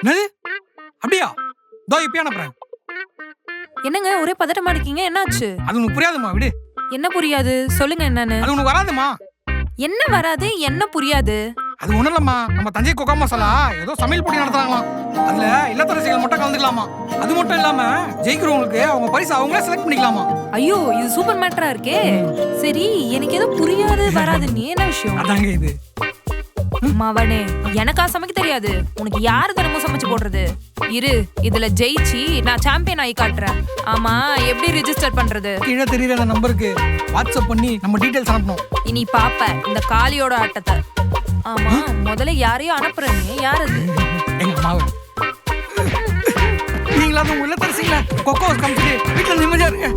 என்னது அப்படியா? தோ இப்பயே அனுப்புறேன். என்னங்க ஒரே பதட்டமா இருக்கீங்க, என்னாச்சு? அது உனக்கு புரியாதுமா, விடு. என்ன புரியாது, சொல்லுங்க என்னன்னு. அது உனக்கு வராதுமா. என்ன வராது, என்ன புரியாது? அது ஒண்ணும் இல்லம்மா, நம்ம தஞ்சை கொக்கா மசாலா ஏதோ சமையல் போட்டி நடத்துறாங்களாம். அதுல இல்லத்தரசிகள் மட்டும் கலந்துக்கலாமா. அது மட்டும் இல்லாம ஜெயிக்கிறவங்களுக்கு அவங்க பரிசு அவங்களே செலக்ட் பண்ணிக்கலாமா. ஐயோ, இது சூப்பர் மேட்டரா இருக்கே. சரி, எனக்கு ஏதோ புரியாது வராது, நீ என்ன விஷயம்? அதாங்க இது. மவனே, எனக்கா சமைக்க தெரியாது, உனக்கு யாரு தினமும் சமைச்சு போடுறது? இரு, இதுல ஜெயிச்சு நான் சாம்பியன் ஆகி காட்டுறேன். ஆமா, எப்படி ரிஜிஸ்டர் பண்றது? கீழே தெரியுற அந்த நம்பருக்கு வாட்ஸ்அப் பண்ணி நம்ம டீடைல்ஸ் அனுப்பணும். இனி பாப்ப இந்த காளியோட ஆட்டத்தை. ஆமா, முதல்ல யாரையும் அனுப்புறேன்னு, யார் அது? எங்க அம்மாவை. நீங்களாவது உங்க இல்லத்தரசிங்களா கொக்கோ காமிச்சிட்டு வீட்டுல நிம்மதியா இருங்க.